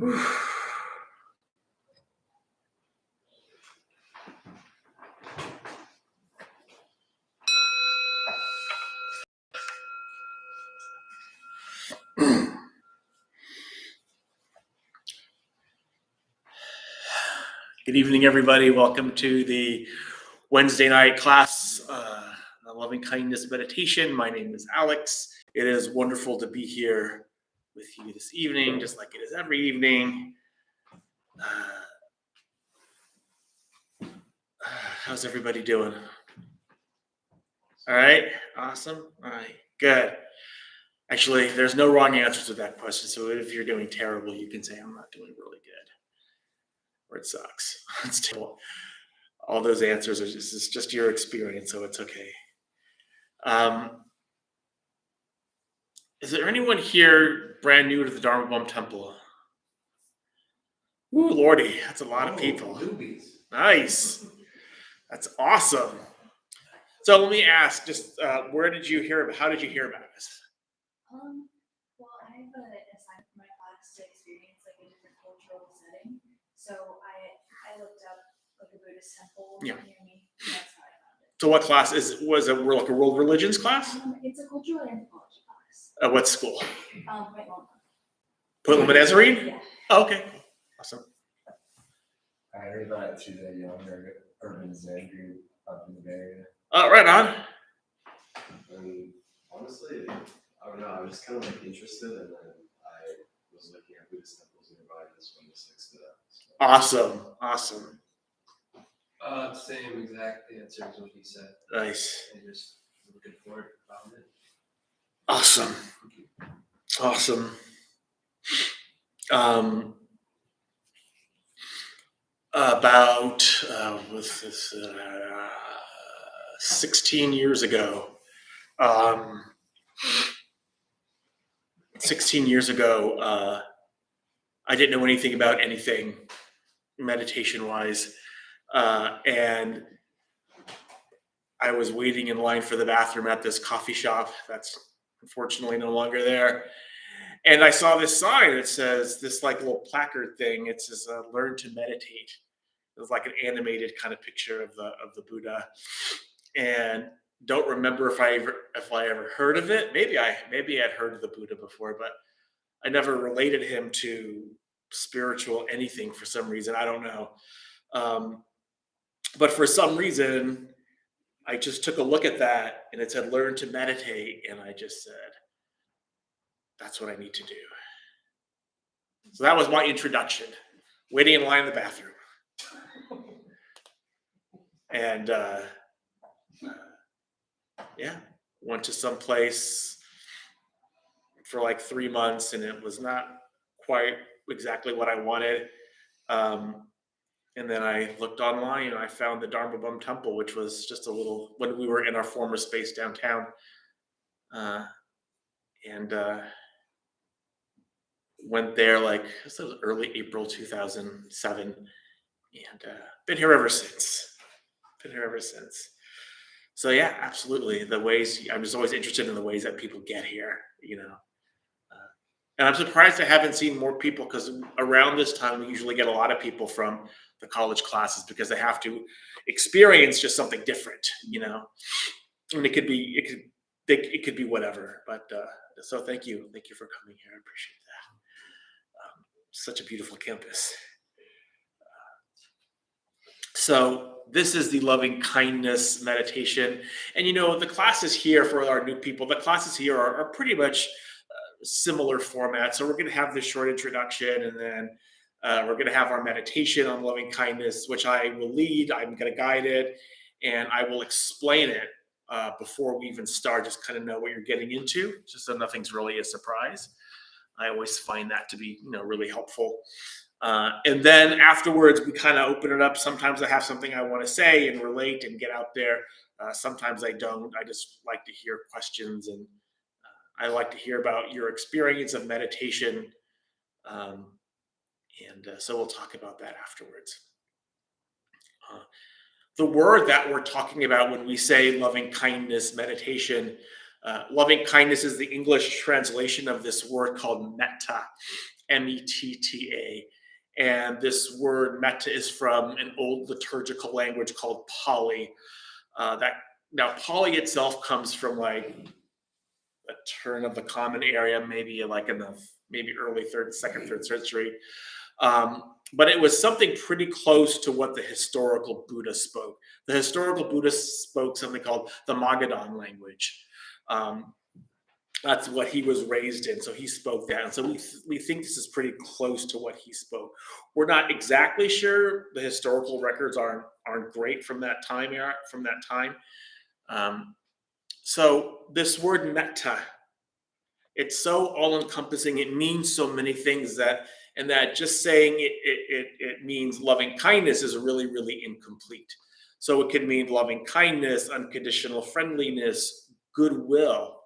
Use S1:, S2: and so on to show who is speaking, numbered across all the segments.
S1: Good evening, everybody. Welcome to the Wednesday night class, Loving Kindness Meditation. My name is Alex. It is wonderful to be here with you this evening, just like it is every evening. How's everybody doing? All right, awesome. All right, good. Actually, there's no wrong answers to that question. So if you're doing terrible, you can say I'm not doing really good, or it sucks. It's terrible. All those answers it's just your experience, so it's okay. Is there anyone here brand new to the Dharma Bum Temple? Ooh, Lordy, that's a lot of people.
S2: Newbies.
S1: Nice. That's awesome. So let me ask, just where did you hear about? How did you hear about this?
S3: Well, I have an assignment for my class to experience like a different cultural setting. So I looked up like a Buddhist temple near me. And that's how I found it.
S1: So what class was it? Like a world religions class?
S3: It's a cultural anthropology class.
S1: What school?
S3: Point Loma.
S1: Point Loma Nazarene?
S3: Yeah.
S1: Oh, okay. Awesome.
S2: I heard about it through the younger urban Zen group up in the Bay Area.
S1: Right on.
S4: And honestly, I don't know. I was just kind of like interested, and then I was looking at Buddhist temples nearby, and this one just like stood out. So.
S1: Awesome.
S4: Same exact answer as what he said.
S1: Nice.
S4: I just looking for it, found it.
S1: Awesome. About 16 years ago. 16 years ago, I didn't know anything about anything meditation-wise, and I was waiting in line for the bathroom at this coffee shop that's unfortunately no longer there. And I saw this sign that says this like little placard thing. It says "Learn to meditate." It was like an animated kind of picture of the Buddha, and don't remember if I ever heard of it. Maybe I'd heard of the Buddha before, but I never related him to spiritual anything for some reason. I don't know, but for some reason, I just took a look at that, and it said "Learn to meditate," and I just said, that's what I need to do. So that was my introduction, waiting in line in the bathroom. And went to some place for like 3 months, and it was not quite exactly what I wanted. And then I looked online, and I found the Dharma Bum Temple, which was just a little, when we were in our former space downtown. And went there like this was early April 2007, and been here ever since. So yeah, absolutely. The ways I'm just always interested in the ways that people get here, and I'm surprised I haven't seen more people, because around this time we usually get a lot of people from the college classes because they have to experience just something different, and it could be whatever. But so thank you for coming here. I appreciate that. Such a beautiful campus. So this is the loving kindness meditation. And the classes here, for our new people, the classes here are pretty much similar format. So we're going to have this short introduction, and then we're going to have our meditation on loving kindness, which I will lead. I'm going to guide it, and I will explain it before we even start, just kind of know what you're getting into, just so nothing's really a surprise. I always find that to be, really helpful. And then afterwards, we kind of open it up. Sometimes I have something I want to say and relate and get out there. Sometimes I don't. I just like to hear questions, and I like to hear about your experience of meditation. So we'll talk about that afterwards. The word that we're talking about when we say loving kindness meditation, loving kindness is the English translation of this word called metta. Metta. And this word metta is from an old liturgical language called Pali. Now Pali itself comes from like a turn of the common area, maybe like in the maybe early second, third century. But it was something pretty close to what the historical Buddha spoke. The historical Buddha spoke something called the Magadhan language. That's what he was raised in, so he spoke that. And so we think this is pretty close to what he spoke. We're not exactly sure. The historical records aren't great from that time era, from that time. So this word metta, it's so all-encompassing. It means so many things that just saying it means loving kindness is really, really incomplete. So it could mean loving kindness, unconditional friendliness, goodwill,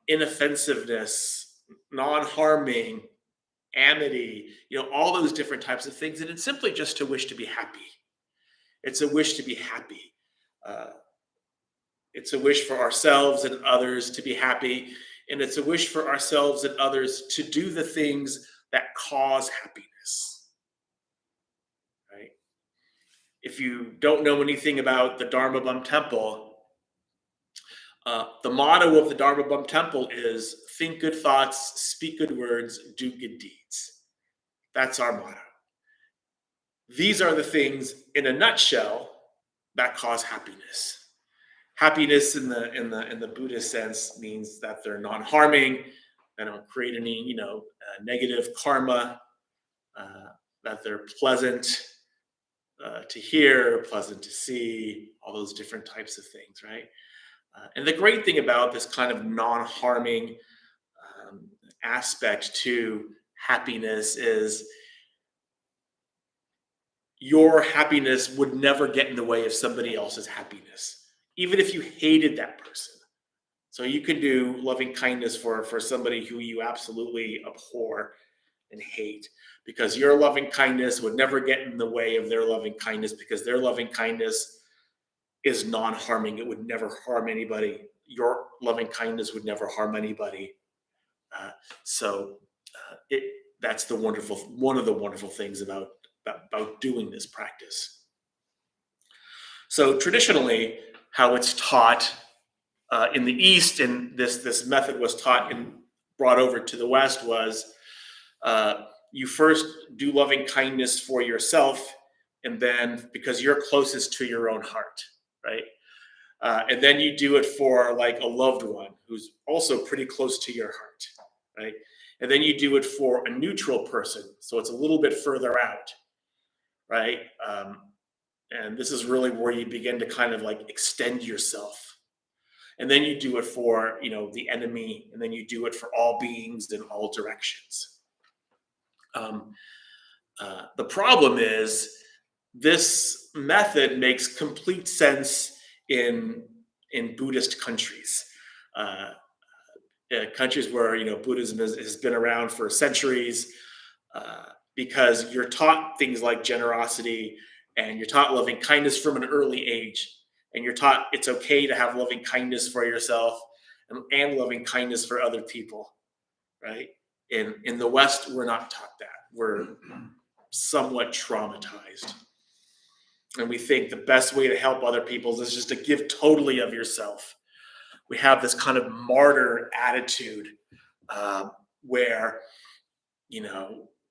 S1: inoffensiveness, non-harming, amity, all those different types of things. And it's simply just a wish to be happy. It's a wish to be happy. It's a wish for ourselves and others to be happy. And it's a wish for ourselves and others to do the things that cause happiness. Right? If you don't know anything about the Dharma Bum Temple, the motto of the Dharma Bum Temple is think good thoughts, speak good words, do good deeds. That's our motto. These are the things in a nutshell that cause happiness. Happiness in the Buddhist sense means that they're non-harming, they don't create any negative karma, that they're pleasant to hear, pleasant to see, all those different types of things, right? And the great thing about this kind of non-harming aspect to happiness is your happiness would never get in the way of somebody else's happiness, even if you hated that person. So you can do loving kindness for somebody who you absolutely abhor and hate, because your loving kindness would never get in the way of their loving kindness, because their loving kindness is non-harming. It would never harm anybody. Your loving kindness would never harm anybody. That's one of the wonderful things about doing this practice. So traditionally, how it's taught in the East, and this method was taught and brought over to the West, was you first do loving kindness for yourself, and then because you're closest to your own heart, right? And then you do it for like a loved one who's also pretty close to your heart, right? And then you do it for a neutral person, so it's a little bit further out, right? And this is really where you begin to kind of like extend yourself. And then you do it for, the enemy, and then you do it for all beings in all directions. The problem is this method makes complete sense in Buddhist countries, countries where Buddhism has been around for centuries, because you're taught things like generosity, and you're taught loving kindness from an early age, and you're taught it's okay to have loving kindness for yourself and loving kindness for other people, right? In the West, we're not taught that. We're somewhat traumatized. And we think the best way to help other people is just to give totally of yourself. We have this kind of martyr attitude where,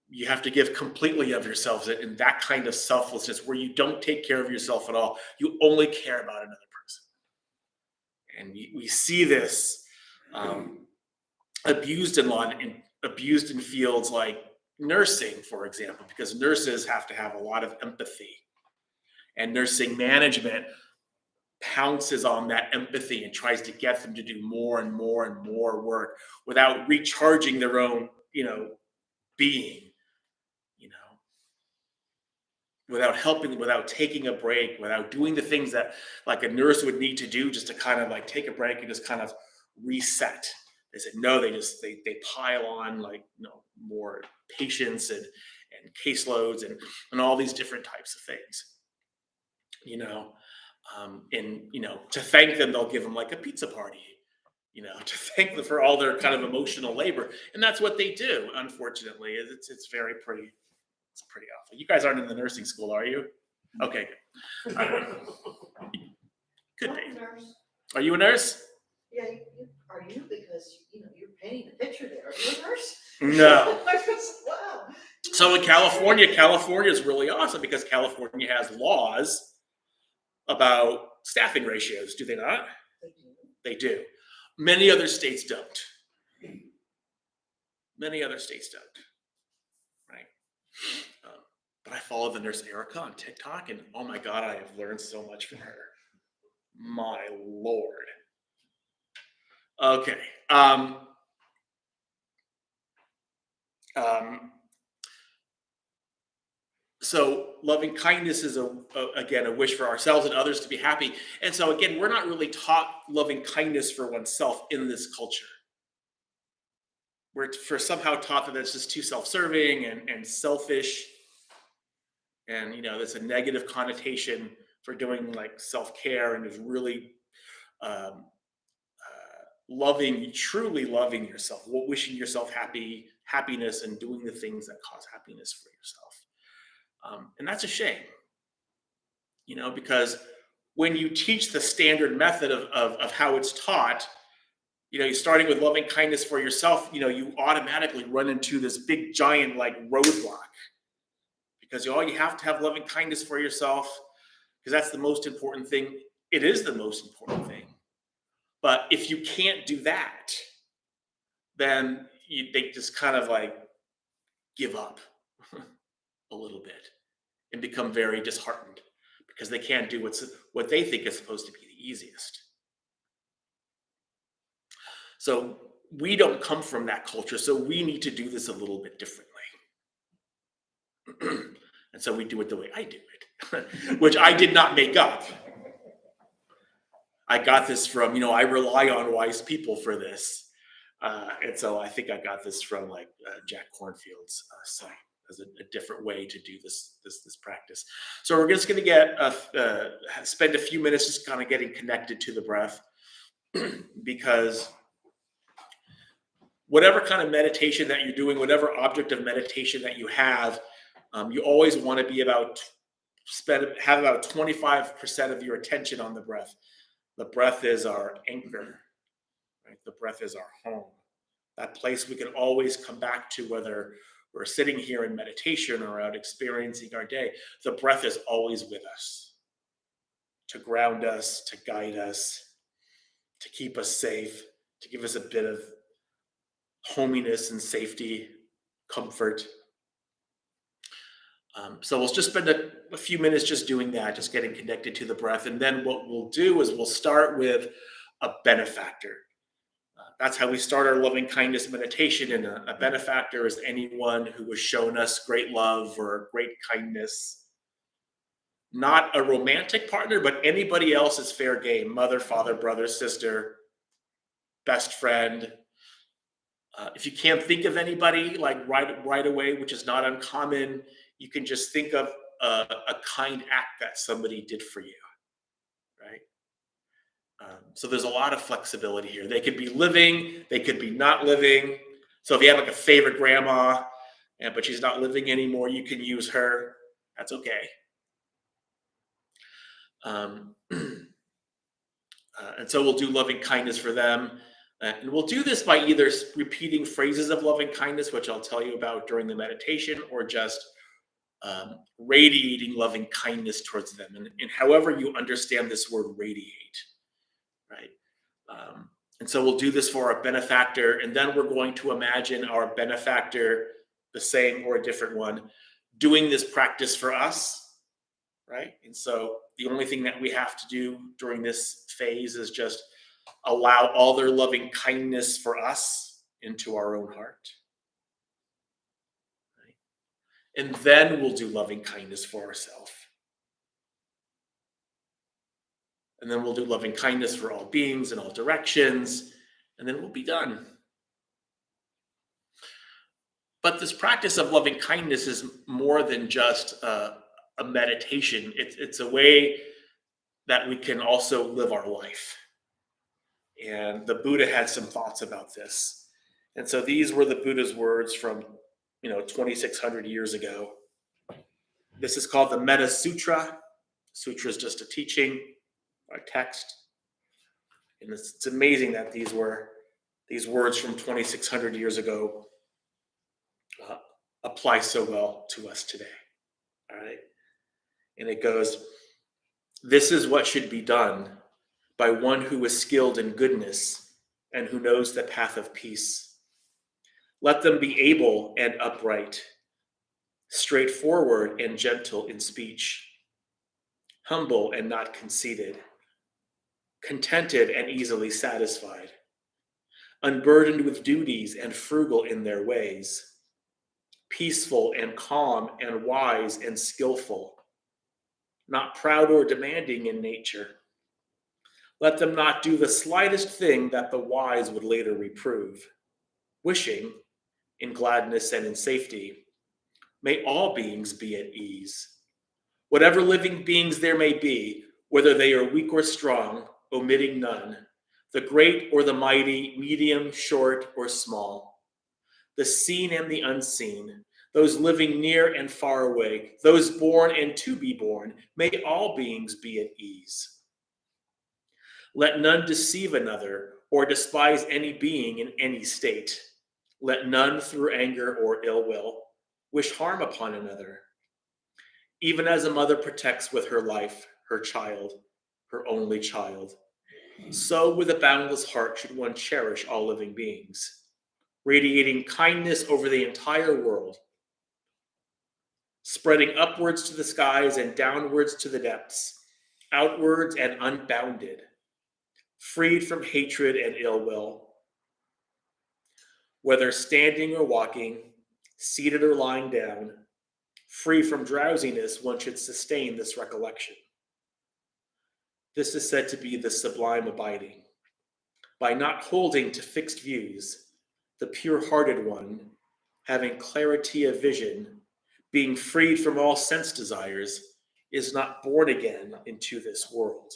S1: you have to give completely of yourself, in that kind of selflessness where you don't take care of yourself at all. You only care about another person. And we see this abused in fields like nursing, for example, because nurses have to have a lot of empathy. And nursing management pounces on that empathy and tries to get them to do more and more and more work without recharging their own, being, without helping, without taking a break, without doing the things that like a nurse would need to do just to kind of like take a break and just kind of reset. They said, no, they pile on like, more patients and caseloads and all these different types of things. And to thank them, they'll give them like a pizza party, to thank them for all their kind of emotional labor. And that's what they do, unfortunately. It's pretty awful. You guys aren't in the nursing school, are you? Okay, good. All right. Good, Dave.
S5: Nurse.
S1: Are you a nurse?
S5: Yeah, are you? Because, you're painting a picture there. Are you a nurse?
S1: No.
S5: Wow.
S1: So in California is really awesome because California has laws about staffing ratios, do they not?
S5: They do.
S1: They do. Many other states don't. Many other states don't. Right? But I follow the nurse Erica on TikTok, and oh my God, I have learned so much from her. My Lord. Okay. So loving kindness is again a wish for ourselves and others to be happy. And so again, we're not really taught loving kindness for oneself in this culture. We're somehow taught that it's just too self-serving and selfish, and there's a negative connotation for doing like self-care, and is really truly loving yourself, wishing yourself happiness, and doing the things that cause happiness for yourself. And that's a shame, because when you teach the standard method of how it's taught, you're starting with loving kindness for yourself, you automatically run into this big giant like roadblock, because you have to have loving kindness for yourself, because that's the most important thing. It is the most important thing. But if you can't do that, then they just kind of like give up a little bit and become very disheartened because they can't do what they think is supposed to be the easiest. So we don't come from that culture, so we need to do this a little bit differently. And so we do it the way I do it, which I did not make up. I got this from, I rely on wise people for this. And so I think I got this from like Jack Cornfield's site as a different way to do this practice. So we're just going to spend a few minutes just kind of getting connected to the breath, because whatever kind of meditation that you're doing, whatever object of meditation that you have, you always want to be have about 25% of your attention on the breath. The breath is our anchor, right? The breath is our home. That place we can always come back to, whether we're sitting here in meditation or out experiencing our day. The breath is always with us to ground us, to guide us, to keep us safe, to give us a bit of hominess and safety, comfort. So we'll just spend a few minutes just doing that, just getting connected to the breath. And then what we'll do is we'll start with a benefactor. That's how we start our loving kindness meditation. And a benefactor is anyone who has shown us great love or great kindness. Not a romantic partner, but anybody else is fair game. Mother, father, brother, sister, best friend. If you can't think of anybody like right away, which is not uncommon, you can just think of a kind act that somebody did for you, right? So there's a lot of flexibility here. They could be living, they could be not living. So if you have like a favorite grandma, but she's not living anymore, you can use her. That's okay. And so we'll do loving kindness for them. And we'll do this by either repeating phrases of loving kindness, which I'll tell you about during the meditation, or just radiating loving kindness towards them. And however you understand this word radiate, right? And so we'll do this for our benefactor, and then we're going to imagine our benefactor, the same or a different one, doing this practice for us, right? And so the only thing that we have to do during this phase is just allow all their loving kindness for us into our own heart. Right? And then we'll do loving kindness for ourselves. And then we'll do loving kindness for all beings in all directions. And then we'll be done. But this practice of loving kindness is more than just a meditation. It's a way that we can also live our life. And the Buddha had some thoughts about this. And so these were the Buddha's words from, 2,600 years ago. This is called the Metta Sutra. Sutra is just a teaching or text. And it's amazing that these words from 2,600 years ago apply so well to us today. All right. And it goes, "This is what should be done by one who is skilled in goodness and who knows the path of peace. Let them be able and upright, straightforward and gentle in speech, humble and not conceited, contented and easily satisfied, unburdened with duties and frugal in their ways, peaceful and calm and wise and skillful, not proud or demanding in nature. Let them not do the slightest thing that the wise would later reprove, wishing, in gladness and in safety, may all beings be at ease. Whatever living beings there may be, whether they are weak or strong, omitting none, the great or the mighty, medium, short, or small, the seen and the unseen, those living near and far away, those born and to be born, may all beings be at ease. Let none deceive another or despise any being in any state. Let none through anger or ill will wish harm upon another. Even as a mother protects with her life her child, her only child, so with a boundless heart should one cherish all living beings, radiating kindness over the entire world, spreading upwards to the skies and downwards to the depths, outwards and unbounded, freed from hatred and ill will. Whether standing or walking, seated or lying down, free from drowsiness, one should sustain this recollection. This is said to be the sublime abiding. By not holding to fixed views, the pure-hearted one, having clarity of vision, being freed from all sense desires, is not born again into this world.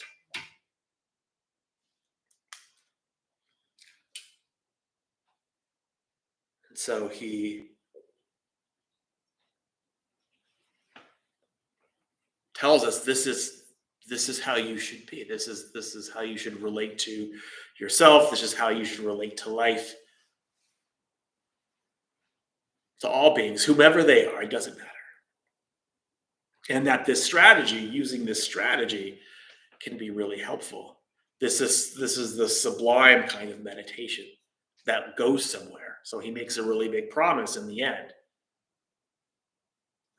S1: And so he tells us this is how you should be. This is how you should relate to yourself. This is how you should relate to life. To all beings, whomever they are, it doesn't matter. And that this strategy, using this strategy, can be really helpful. This is the sublime kind of meditation that goes somewhere. So he makes a really big promise in the end.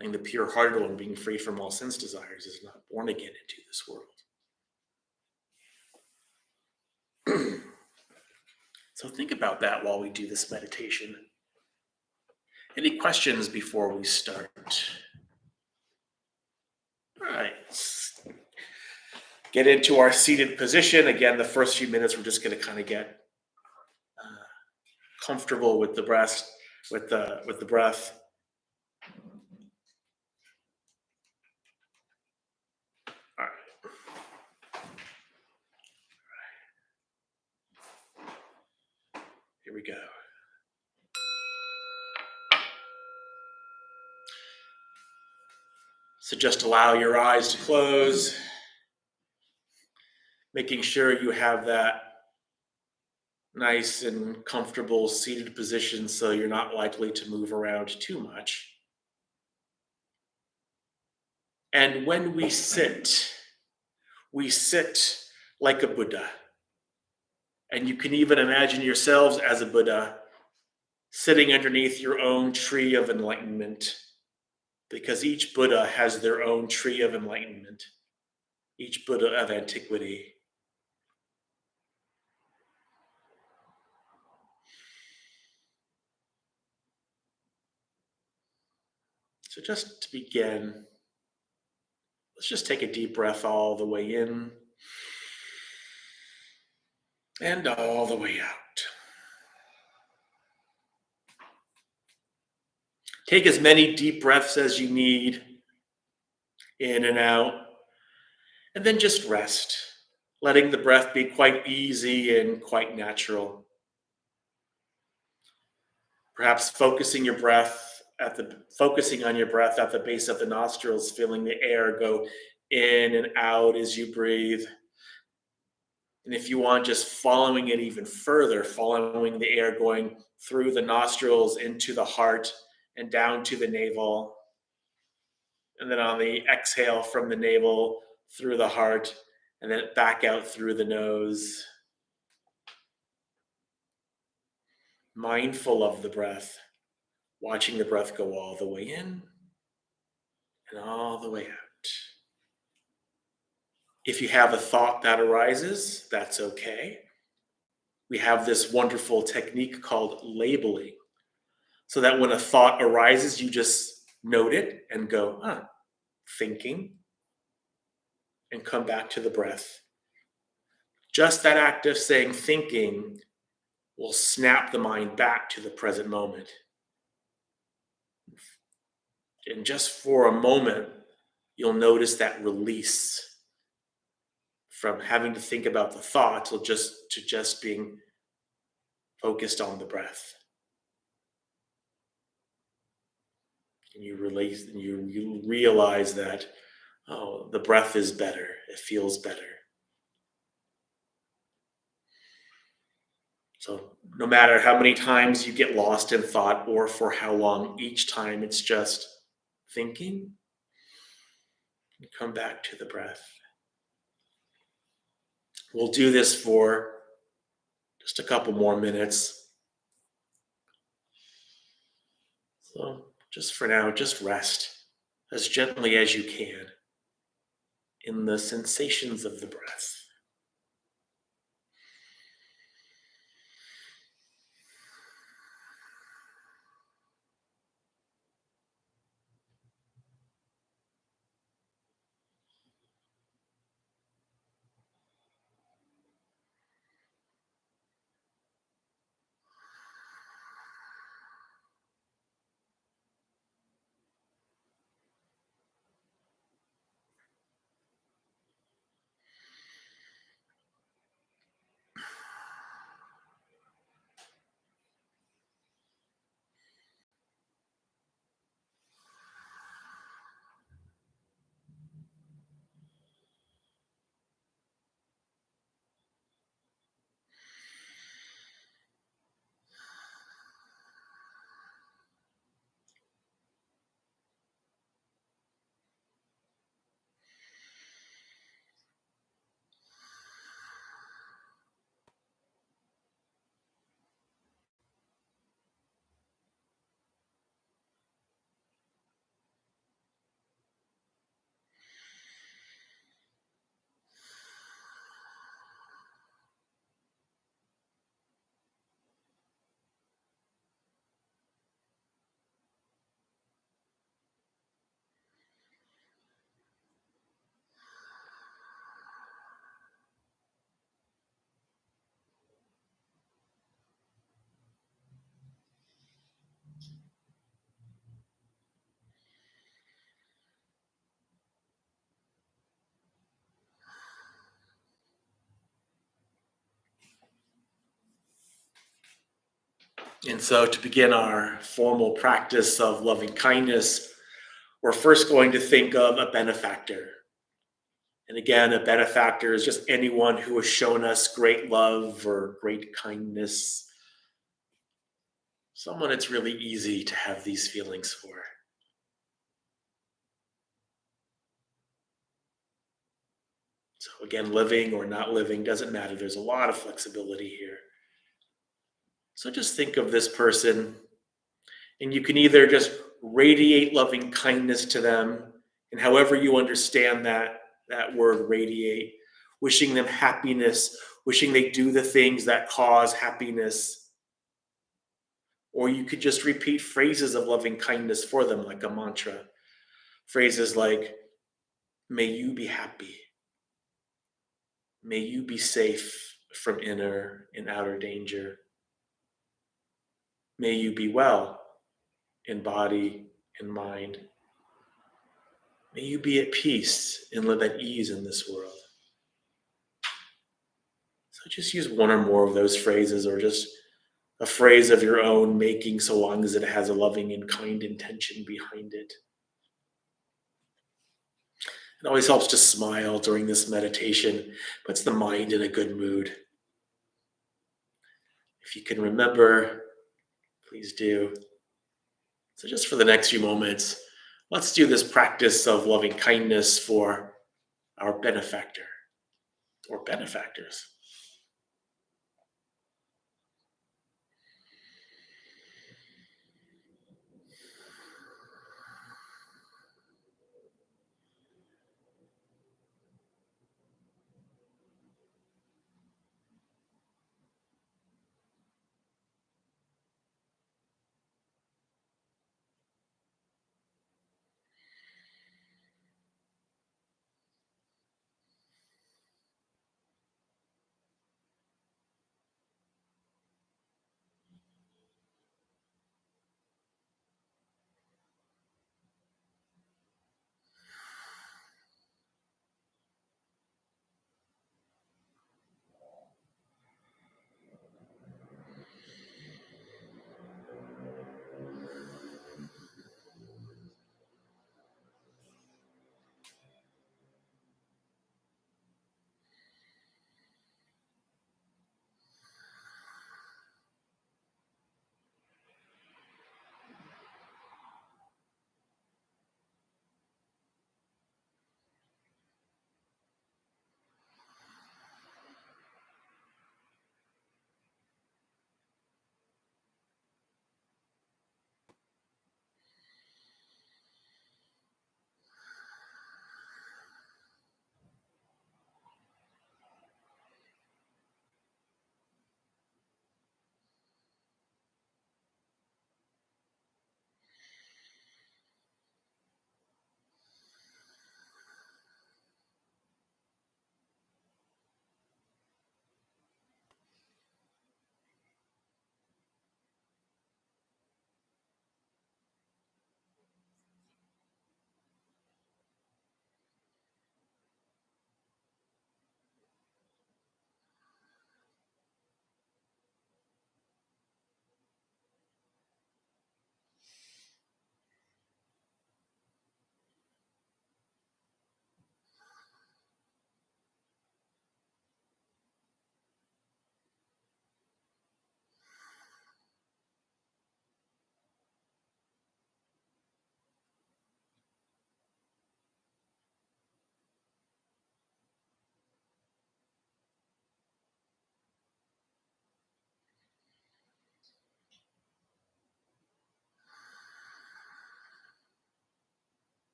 S1: And the pure-hearted one, being freed from all sense desires, is not born again into this world. So think about that while we do this meditation. Any questions before we start? All right, let's get into our seated position. Again, the first few minutes, we're just going to kind of get comfortable with the breath, with the breath. All right. Here we go. So just allow your eyes to close, making sure you have that nice and comfortable seated position so you're not likely to move around too much. And when we sit like a Buddha. And you can even imagine yourselves as a Buddha sitting underneath your own tree of enlightenment, because each Buddha has their own tree of enlightenment, each Buddha of antiquity. So just to begin, let's just take a deep breath all the way in and all the way out. Take as many deep breaths as you need, in and out, and then just rest. letting the breath be quite easy and quite natural. Perhaps focusing on your breath at the base of the nostrils, feeling the air go in and out as you breathe. And if you want, just following it even further, following the air going through the nostrils into the heart and down to the navel. And then on the exhale from the navel through the heart and then back out through the nose. Mindful of the breath, watching the breath go all the way in and all the way out. If you have a thought that arises, that's okay. We have this wonderful technique called labeling, so that when a thought arises, you just note it and go, thinking, and come back to the breath. Just that act of saying thinking will snap the mind back to the present moment. And just for a moment, you'll notice that release from having to think about the thought to just being focused on the breath. And you release and you realize that, the breath is better. It feels better. So no matter how many times you get lost in thought or for how long, each time it's just thinking and come back to the breath. We'll do this for just a couple more minutes. So just for now, just rest as gently as you can in the sensations of the breath. And so to begin our formal practice of loving kindness, we're first going to think of a benefactor. And again, a benefactor is just anyone who has shown us great love or great kindness. Someone it's really easy to have these feelings for. So again, living or not living doesn't matter. There's a lot of flexibility here. So just think of this person, and you can either just radiate loving kindness to them, and however you understand that word radiate, wishing them happiness, wishing they do the things that cause happiness. Or you could just repeat phrases of loving kindness for them like a mantra. Phrases like, may you be happy. May you be safe from inner and outer danger. May you be well in body and mind. May you be at peace and live at ease in this world. So just use one or more of those phrases, or just a phrase of your own making, so long as it has a loving and kind intention behind it. It always helps to smile during this meditation, puts the mind in a good mood. If you can remember, please do. So, just for the next few moments, let's do this practice of loving kindness for our benefactor or benefactors.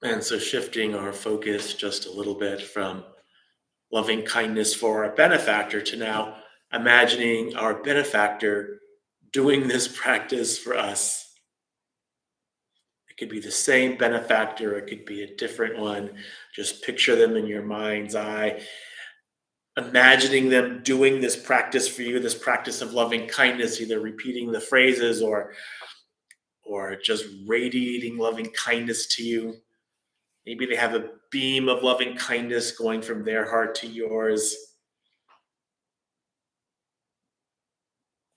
S1: And so, shifting our focus just a little bit from loving kindness for our benefactor to now imagining our benefactor doing this practice for us. It could be the same benefactor, it could be a different one. Just picture them in your mind's eye, imagining them doing this practice for you, this practice of loving kindness, either repeating the phrases or just radiating loving kindness to you. Maybe they have a beam of loving kindness going from their heart to yours.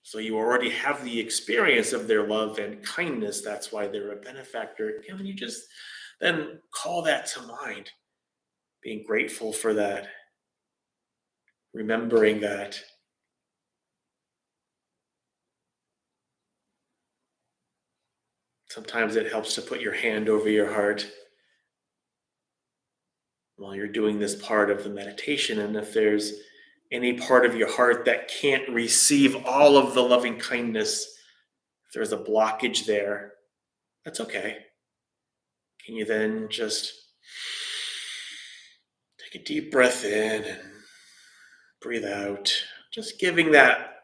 S1: So you already have the experience of their love and kindness. That's why they're a benefactor. Can you just then call that to mind? Being grateful for that, remembering that. Sometimes it helps to put your hand over your heart while you're doing this part of the meditation. And if there's any part of your heart that can't receive all of the loving kindness, if there's a blockage there, that's okay. Can you then just take a deep breath in and breathe out, just giving that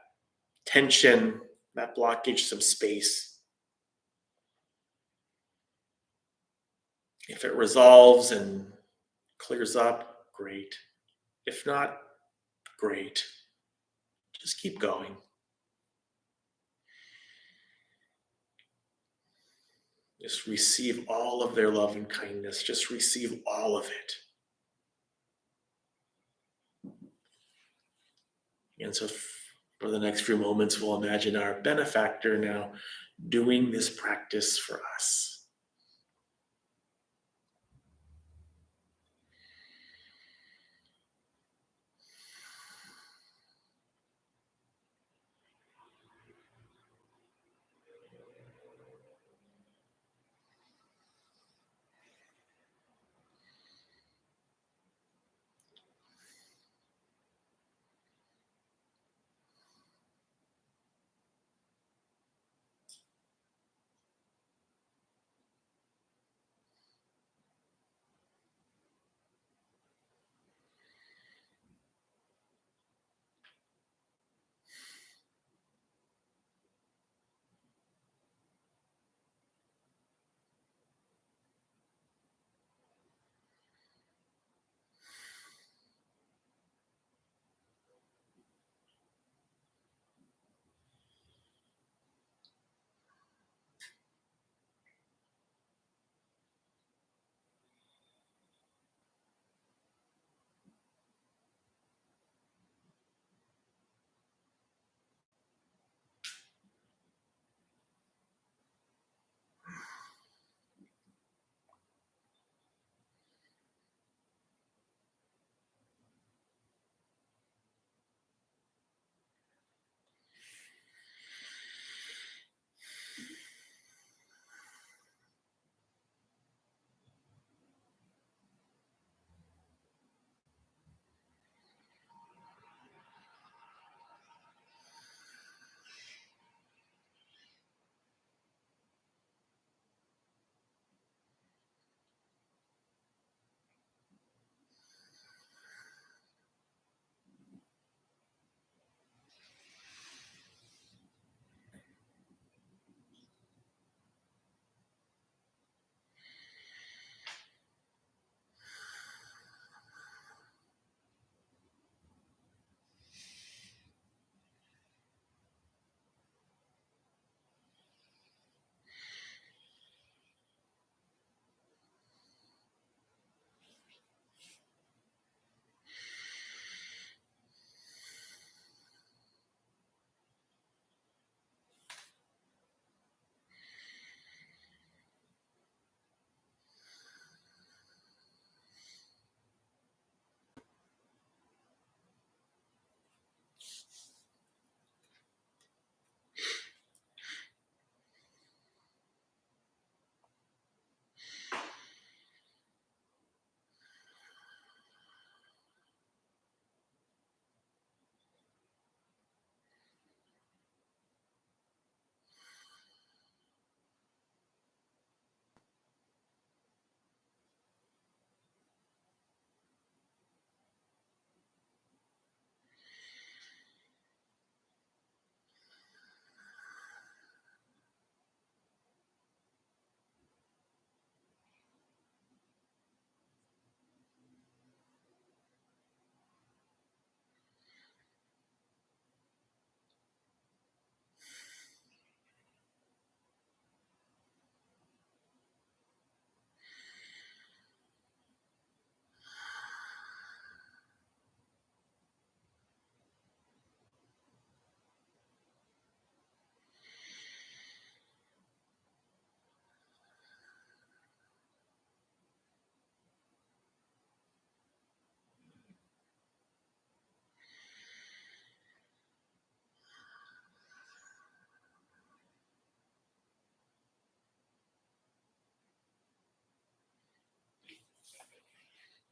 S1: tension, that blockage, some space. If it resolves and clears up, great. If not, great. Just keep going. Just receive all of their love and kindness. Just receive all of it. And so for the next few moments, we'll imagine our benefactor now doing this practice for us.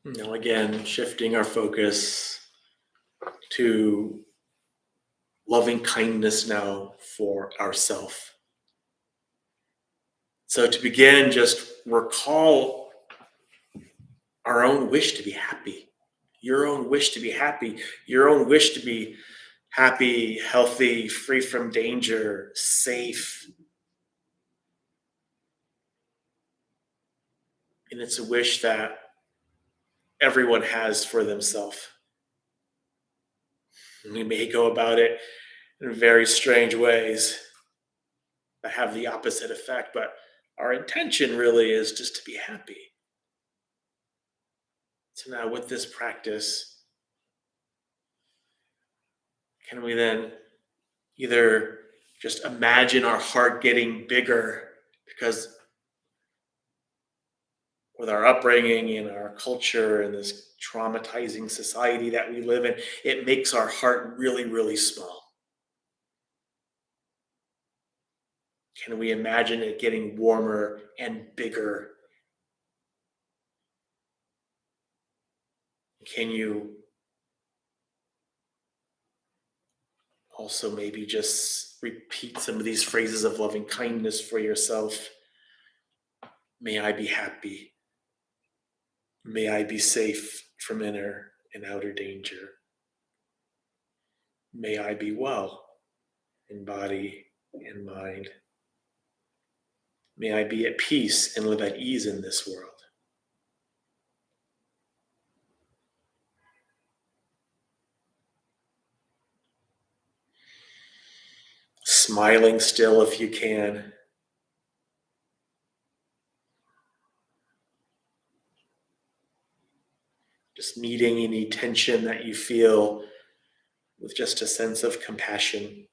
S1: Now, again, shifting our focus to loving kindness now for ourselves. So, to begin, just recall our own wish to be happy, your own wish to be happy, your own wish to be happy, healthy, free from danger, safe. And it's a wish that everyone has for themselves. We may go about it in very strange ways that have the opposite effect, but our intention really is just to be happy. So now with this practice, can we then either just imagine our heart getting bigger because with our upbringing and our culture and this traumatizing society that we live in, it makes our heart really, really small. Can we imagine it getting warmer and bigger? Can you also maybe just repeat some of these phrases of loving kindness for yourself? May I be happy. May I be safe from inner and outer danger. May I be well in body and mind. May I be at peace and live at ease in this world. Smiling still if you can. Just meeting any tension that you feel with just a sense of compassion.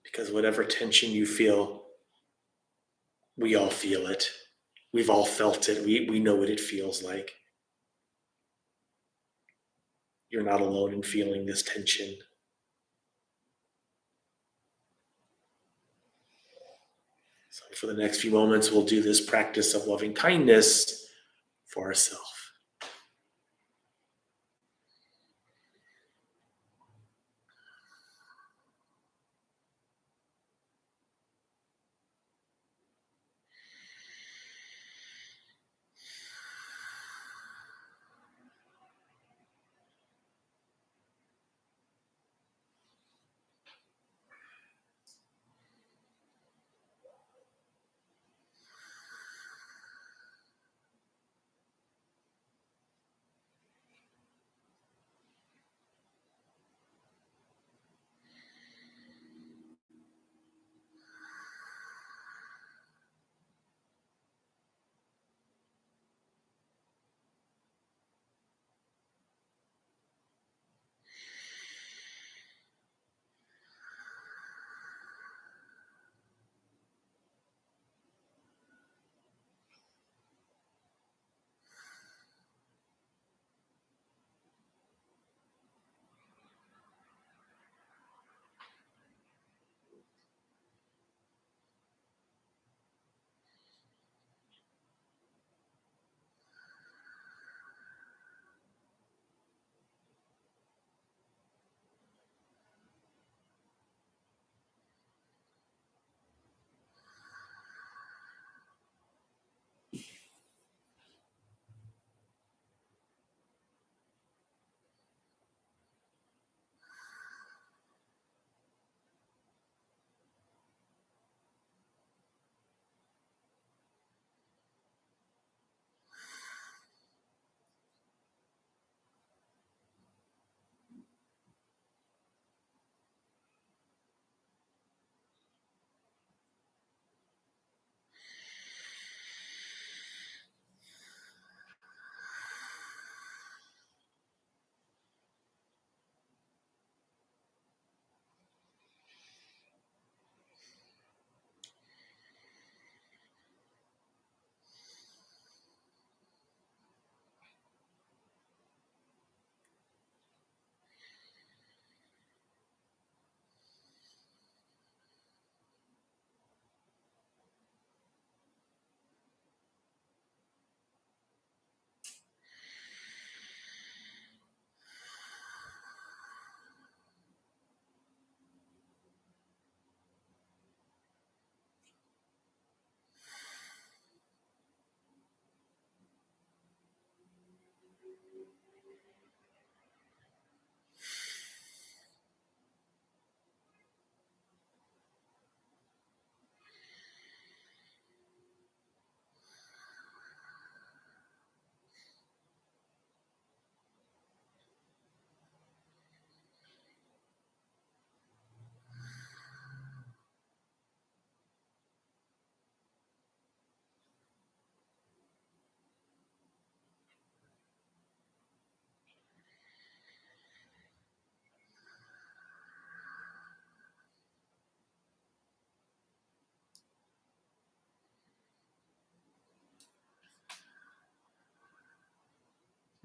S1: Because whatever tension you feel, we all feel it. We've all felt it. We know what it feels like. You're not alone in feeling this tension. So for the next few moments, we'll do this practice of loving kindness for ourselves.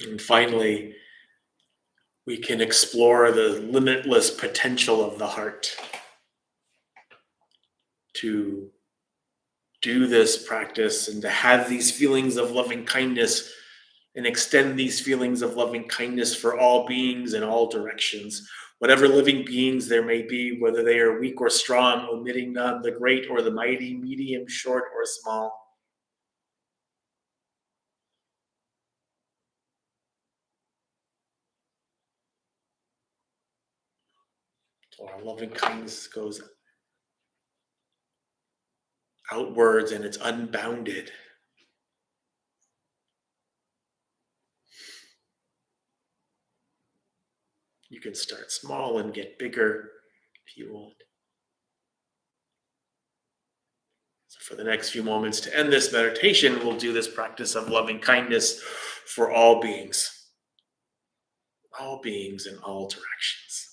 S1: And finally, we can explore the limitless potential of the heart to do this practice and to have these feelings of loving kindness and extend these feelings of loving kindness for all beings in all directions. Whatever living beings there may be, whether they are weak or strong, omitting none, the great or the mighty, medium, short, or small. So our loving kindness goes outwards and it's unbounded. You can start small and get bigger if you want. So for the next few moments to end this meditation, we'll do this practice of loving kindness for all beings in all directions.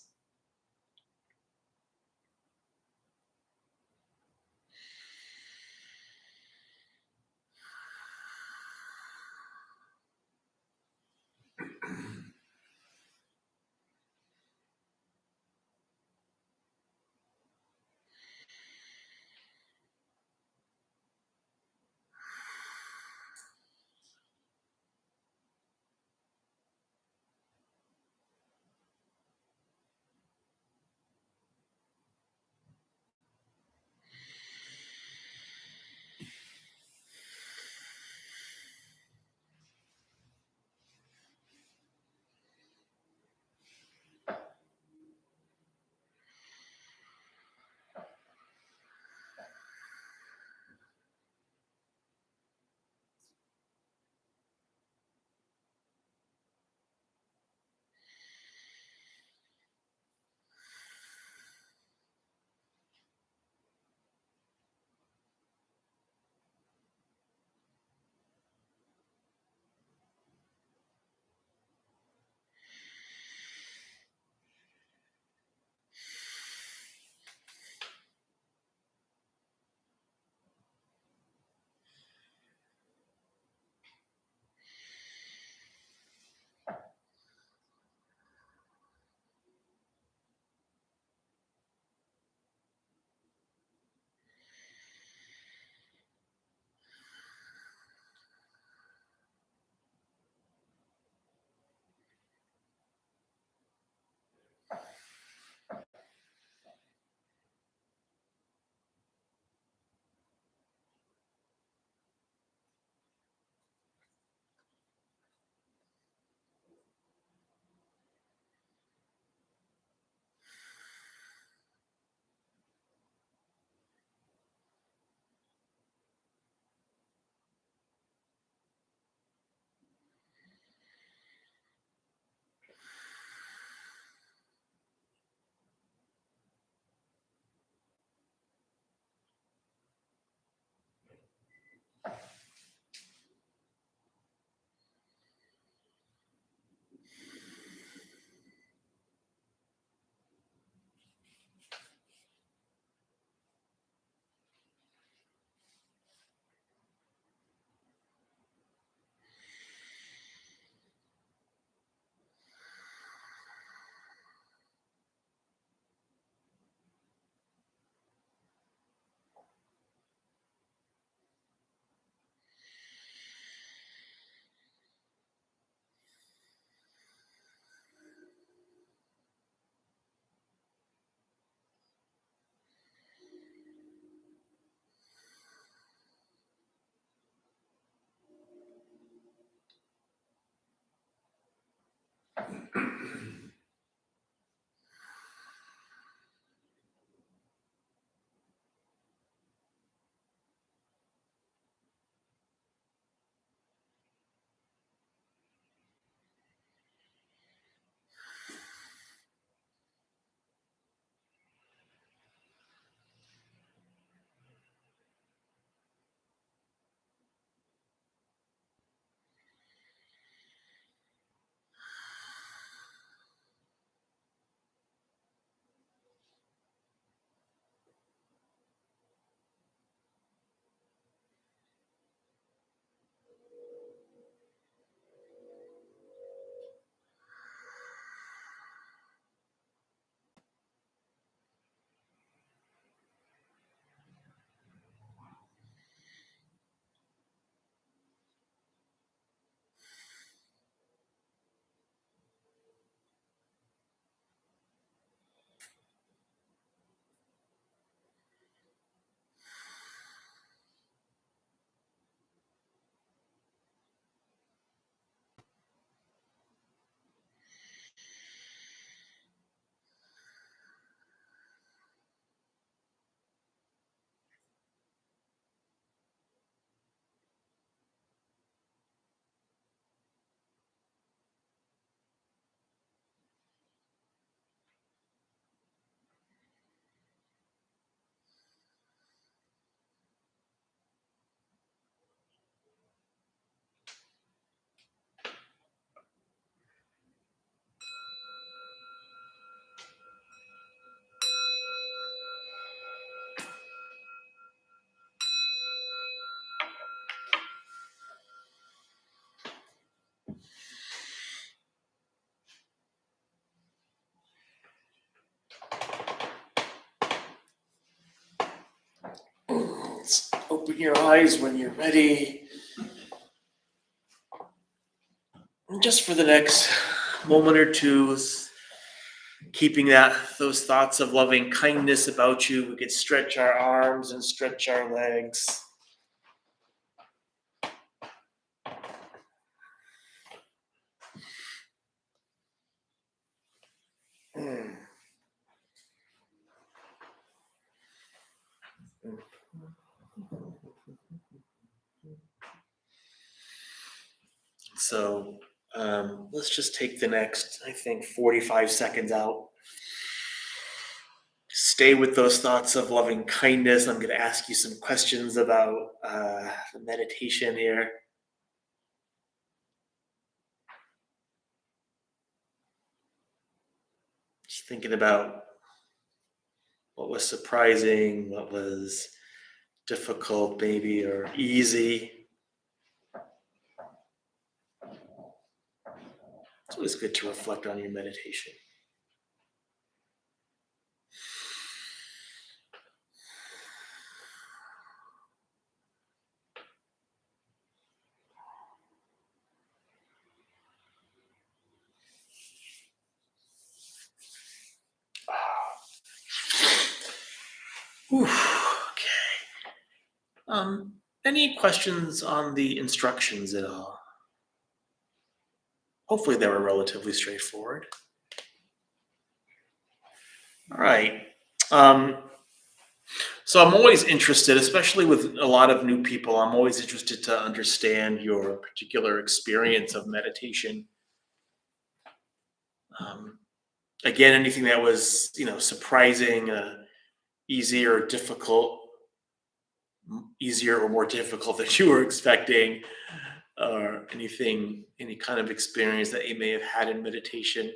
S1: open your eyes when you're ready. And just for the next moment or two, keeping those thoughts of loving kindness about you, we could stretch our arms and stretch our legs. So let's just take the next, I think, 45 seconds out. Stay with those thoughts of loving kindness. I'm going to ask you some questions about the meditation here. Just thinking about what was surprising, what was difficult, maybe, or easy. It's always good to reflect on your meditation. Whew, okay. Any questions on the instructions at all? Hopefully they were relatively straightforward. All right. So I'm always interested, especially with a lot of new people, I'm always interested to understand your particular experience of meditation. Again, anything that was, surprising, easy or difficult, easier or more difficult than you were expecting, or any kind of experience that you may have had in meditation.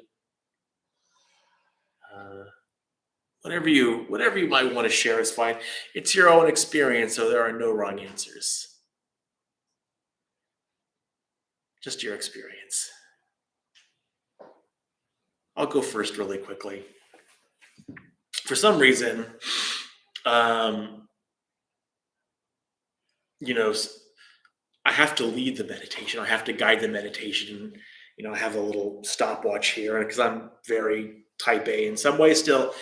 S1: Whatever you might want to share is fine. It's your own experience, so there are no wrong answers. Just your experience. I'll go first really quickly. For some reason, I have to lead the meditation. I have to guide the meditation. I have a little stopwatch here because I'm very type A in some ways still.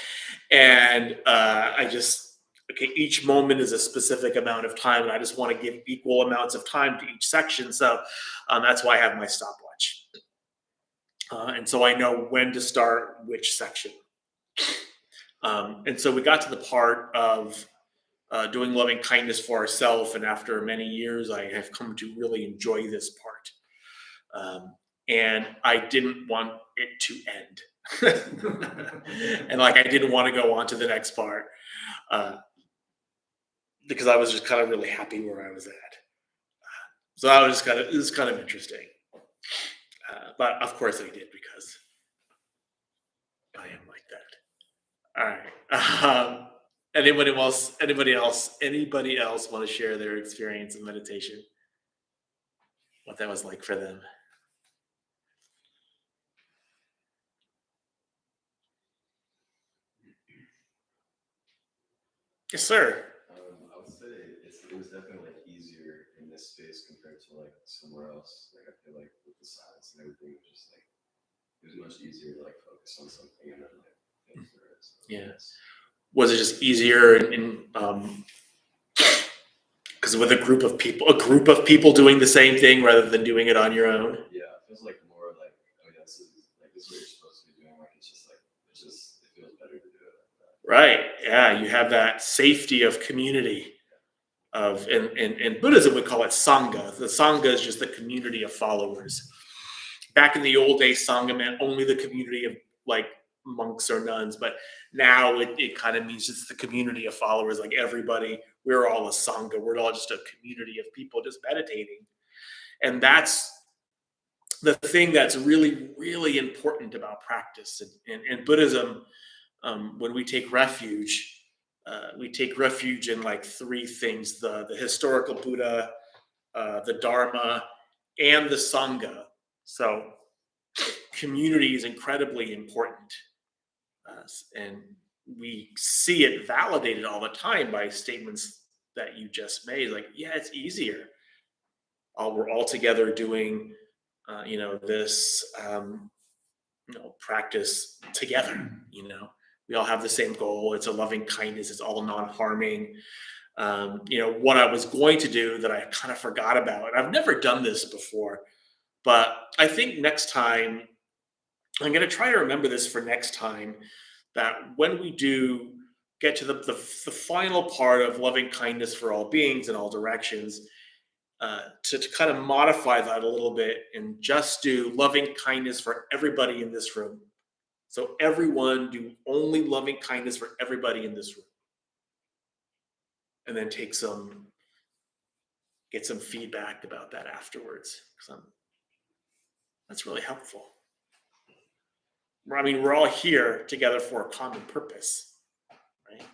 S1: And each moment is a specific amount of time, and I just want to give equal amounts of time to each section. So that's why I have my stopwatch. And so I know when to start which section. And so we got to the part of doing loving kindness for ourselves. And after many years, I have come to really enjoy this part. And I didn't want it to end. And I didn't want to go on to the next part because I was just kind of really happy where I was at. So it was kind of interesting. But of course I did because I am like that. All right. Anybody else want to share their experience in meditation? What that was like for them? Yes, sir.
S4: I would say it was definitely easier in this space compared to somewhere else. I feel like with the silence and everything, it was just it was much easier to focus on something and then think through it. So,
S1: Yeah. Was it just easier because with a group of people doing the same thing rather than doing it on your own?
S4: Yeah, it feels more this is what you're supposed to be doing. It feels better to do it like that.
S1: Right. Yeah. You have that safety of community. In Buddhism, we call it Sangha. The Sangha is just the community of followers. Back in the old days, Sangha meant only the community of monks or nuns, but now it kind of means it's the community of followers, everybody. We're all a Sangha. We're all just a community of people just meditating. And that's the thing that's really, really important about practice. In Buddhism, when we take refuge in three things: the historical Buddha, the Dharma, and the Sangha. So community is incredibly important. And we see it validated all the time by statements that you just made. Like, yeah, it's easier. We're all together doing, this, practice together. We all have the same goal. It's a loving kindness. It's all non-harming. What I was going to do that I kind of forgot about, and I've never done this before, but I think next time I'm going to try to remember this for next time, that when we do get to the final part of loving kindness for all beings in all directions, to kind of modify that a little bit and just do loving kindness for everybody in this room. So everyone do only loving kindness for everybody in this room. And then get some feedback about that afterwards. That's really helpful. I mean, we're all here together for a common purpose, right?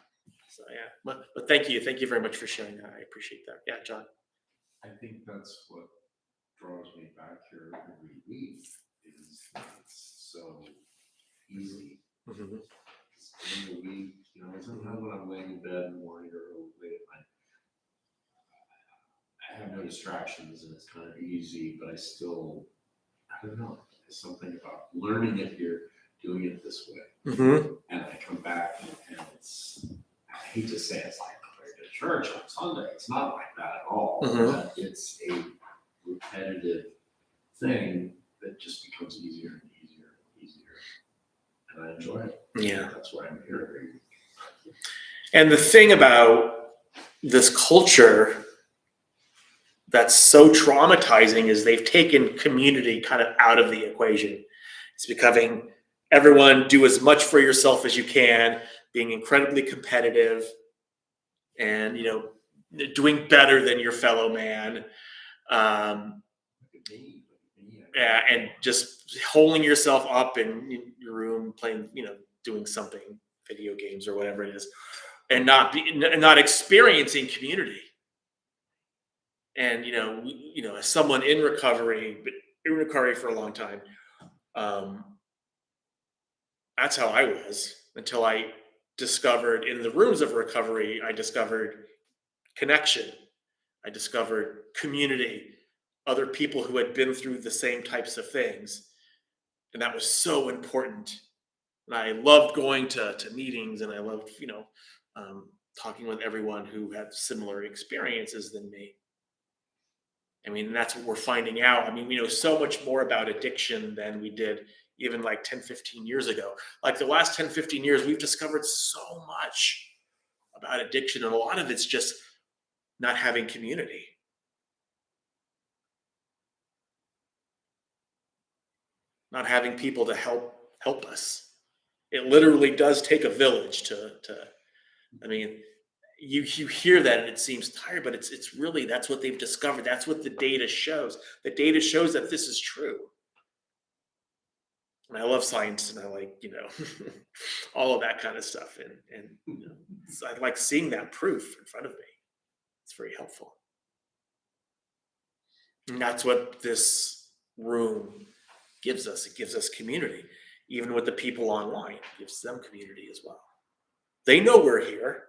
S1: So yeah, but thank you very much for sharing that. I appreciate that. Yeah, John.
S6: I think that's what draws me back here every week, is it's so easy.
S1: Mm-hmm.
S6: In the week, sometimes when I'm laying in bed in the morning or late at night, I have no distractions and it's kind of easy, but I don't know, there's something about learning it here, doing it this way.
S1: Mm-hmm.
S6: And I come back and I hate to say it's like going to church on Sunday. It's not like that at all.
S1: Mhm.
S6: But it's a repetitive thing that just becomes easier and easier and easier. And I enjoy it.
S1: Yeah.
S6: That's why I'm here every week.
S1: And the thing about this culture that's so traumatizing is they've taken community kind of out of the equation. It's becoming everyone do as much for yourself as you can, being incredibly competitive and, doing better than your fellow man.
S6: Look at me.
S1: Yeah, and just holding yourself up in your room, playing, doing something, video games or whatever it is, and not experiencing community. And as someone in recovery for a long time, that's how I was until I discovered in the rooms of recovery. I discovered connection. I discovered community, other people who had been through the same types of things. And that was so important. And I loved going to meetings, and I loved, talking with everyone who had similar experiences than me. I mean, that's what we're finding out. I mean, we know so much more about addiction than we did even like 10, 15 years ago. Like the last 10, 15 years, we've discovered so much about addiction. And a lot of it's just not having community. Not having people to help us. It literally does take a village you hear that and it seems tired, but it's really, that's what they've discovered. That's what the data shows. The data shows that this is true. And I love science, and I like, all of that kind of stuff. And so I like seeing that proof in front of me. It's very helpful. And that's what this room gives us. It gives us community. Even with the people online, it gives them community as well. They know we're here.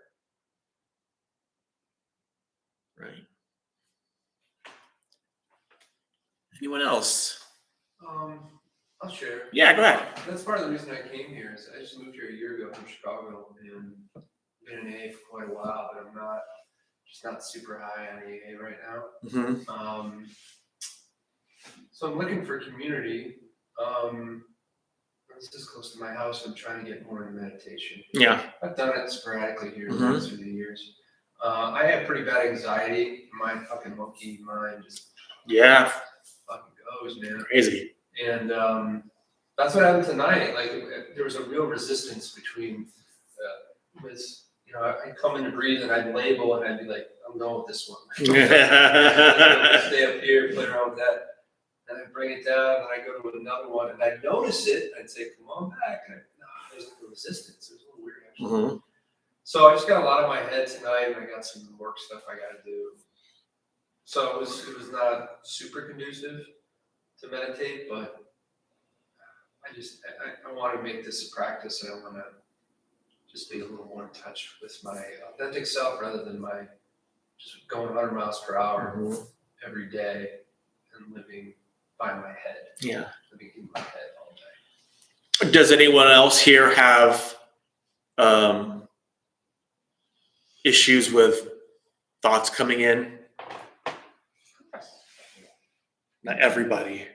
S1: Right. Anyone else?
S7: I'll share.
S1: Yeah, go ahead.
S7: That's part of the reason I came here. Is I just moved here a year ago from Chicago and been in AA for quite a while, but I'm not super high on AA right now.
S1: Mm-hmm.
S7: So I'm looking for community. This is close to my house. I'm trying to get more into meditation.
S1: Yeah.
S7: I've done it sporadically here and
S1: Mhm.
S7: there through the years. I have pretty bad anxiety. My fucking monkey mind just
S1: Yeah.
S7: fucking goes, man.
S1: Crazy.
S7: And that's what happened tonight. Like there was a real resistance between I'd come in to breathe and I'd label and I'd be like, I'm going with this one. Stay up here, play around with that. And I bring it down and I go to another one and I notice it. I'd say, come on back. And there's like a resistance. It was a little weird actually.
S1: Mm-hmm.
S7: So I just got a lot on my head tonight and I got some work stuff I got to do. So it was not super conducive to meditate, but I want to make this a practice, and I want to just be a little more in touch with my authentic self rather than my just going 100 miles per hour every day and living by my head,
S1: Yeah.
S7: living in my head all day.
S1: Does anyone else here have issues with thoughts coming in? Not everybody.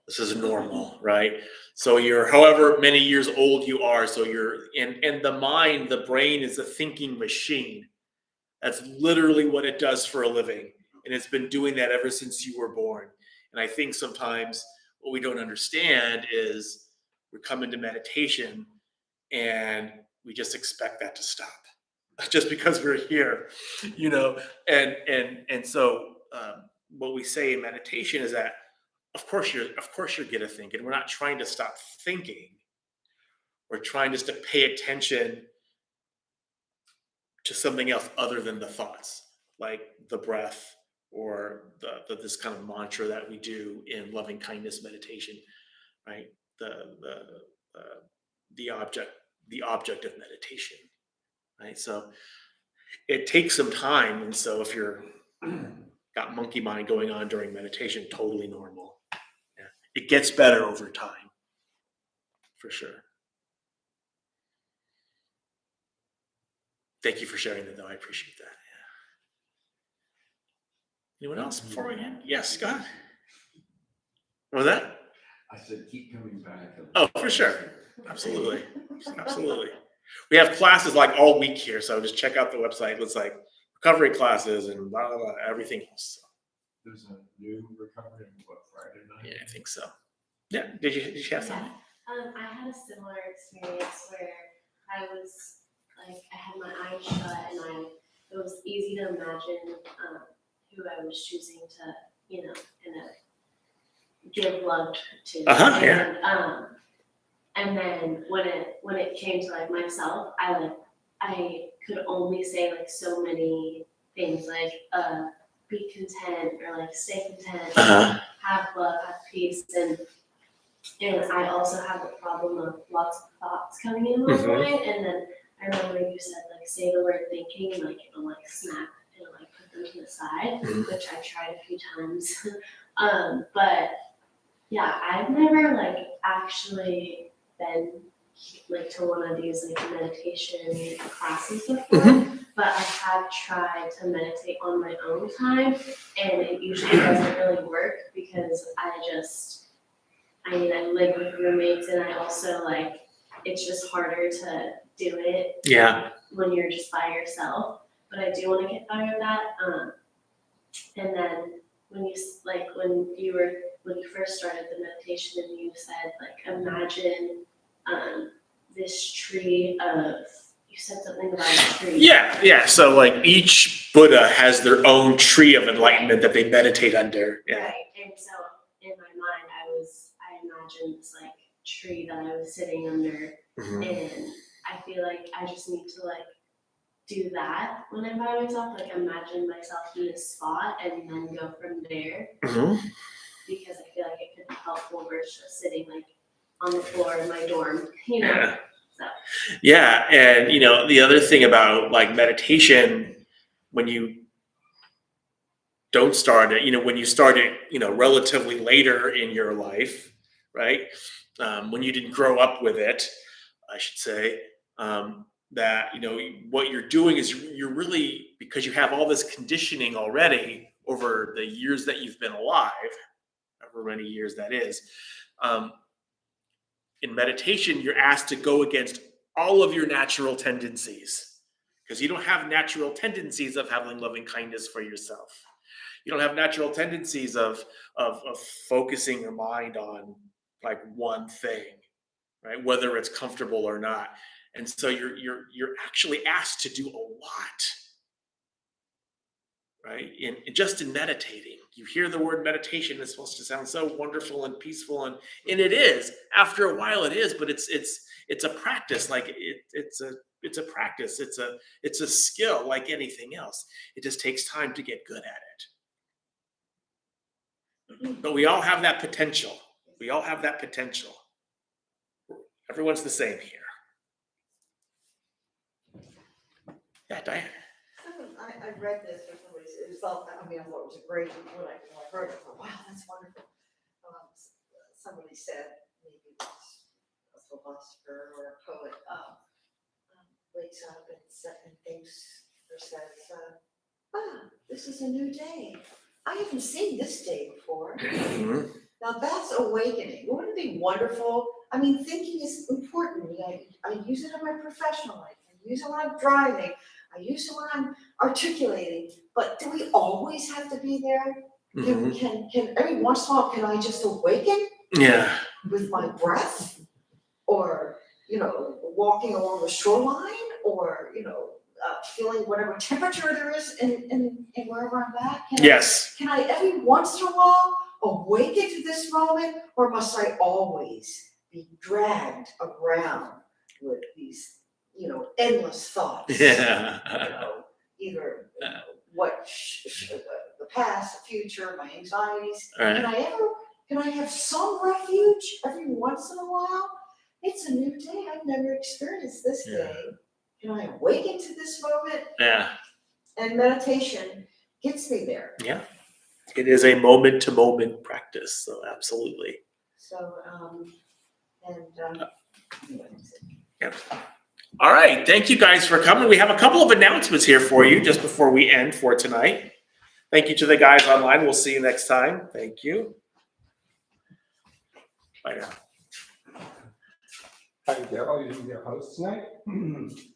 S1: This is normal, right? So you're however many years old you are, so you're and the mind, the brain is a thinking machine. That's literally what it does for a living. And it's been doing that ever since you were born. And I think sometimes what we don't understand is we come into meditation and we just expect that to stop just because we're here, you know. And so what we say in meditation is that of course you're gonna think, and we're not trying to stop thinking. We're trying just to pay attention to something else other than the thoughts, like the breath or this kind of mantra that we do in loving kindness meditation, right? The object of meditation, right? So it takes some time, and so if you're got monkey mind going on during meditation, totally normal. Yeah. It gets better over time, for sure. Thank you for sharing that, though. I appreciate that. Yeah. Anyone else before we end? Yes, go ahead. What was that?
S6: I said, keep coming back.
S1: Oh, for sure. Absolutely. Absolutely. We have classes like all week here, so just check out the website. It's like recovery classes and blah, blah, blah, everything else.
S6: There's a new recovery on what, Friday night?
S1: Yeah, I think so. Yeah. Did you have something?
S8: I had a similar experience where I was like, I had my eyes shut and it was easy to imagine who I was choosing to, you know, kind of give love to.
S1: Uh-huh, yeah.
S8: And then when it came to like myself, I could only say like so many things like be content or like stay content,
S1: Uh-huh.
S8: have love, have peace, and I also have the problem of lots of thoughts coming in my
S1: Mhm.
S8: mind, and then I remember you said like say the word thinking, and like it'll like snap, it'll like put them to the side,
S1: Mhm.
S8: which I tried a few times. But yeah, I've never like actually been like to one of these like meditation classes before, but I have tried to meditate on my own time, and it usually doesn't really work because I live with roommates, and I also like, it's just harder to do it
S1: Yeah.
S8: when you're just by yourself, but I do wanna get better at that, and then when you first started the meditation and you said like, imagine, this tree of, you said something about a tree.
S1: Yeah. So like each Buddha has their own tree of enlightenment that they meditate under. Yeah.
S8: Right, and so in my mind, I imagined this like tree that I was sitting under,
S1: Mhm.
S8: and I feel like I just need to like do that when I'm by myself, like imagine myself in this spot and then go from there,
S1: Mhm.
S8: because I feel like it could be helpful versus just sitting like on the floor in my dorm, you know?
S1: Yeah.
S8: So,
S1: Yeah, and you know the other thing about like meditation, when you don't start it, you know, when you start it, you know, relatively later in your life, right? When you didn't grow up with it, I should say, that you know what you're doing is you're really, because you have all this conditioning already over the years that you've been alive, however many years that is. In meditation, you're asked to go against all of your natural tendencies, because you don't have natural tendencies of having loving kindness for yourself. You don't have natural tendencies of focusing your mind on like one thing, right? Whether it's comfortable or not. And so you're actually asked to do a lot, right? In meditating, you hear the word meditation, it's supposed to sound so wonderful and peaceful, and it is. After a while, it is, but it's a practice. Like it's a practice. It's a skill like anything else. It just takes time to get good at it. But we all have that potential. We all have that potential. Everyone's the same here. Yeah, Diane.
S5: So, I read this or somebody said, it felt, I mean, I thought it was a great, when I heard it, I thought, wow, that's wonderful. Somebody said, maybe it was a philosopher or a poet, wakes up and thinks or says, this is a new day. I haven't seen this day before.
S1: Mhm.
S5: Now that's awakening. Wouldn't it be wonderful? I mean, thinking is important. I use it in my professional life. I use it when I'm driving. I use it when I'm articulating. But do we always have to be there?
S1: Mhm.
S5: Can every once in a while, can I just awaken
S1: Yeah.
S5: with my breath? Or, walking along the shoreline? Or, feeling whatever temperature there is in wherever I'm at?
S1: Yes.
S5: Can I every once in a while awaken to this moment, or must I always be dragged around with these, endless thoughts?
S1: Yeah.
S5: Either what the past, the future, my anxieties.
S1: Right.
S5: Can I have some refuge every once in a while? It's a new day. I've never experienced this
S1: Yeah.
S5: day. Can I awaken to this moment?
S1: Yeah.
S5: And meditation gets me there.
S1: Yeah. It is a moment to moment practice. So absolutely.
S5: So, anyways.
S1: Yep. All right. Thank you guys for coming. We have a couple of announcements here for you just before we end for tonight. Thank you to the guys online. We'll see you next time. Thank you. Bye now.
S9: Hi, Daryl, you're your host tonight.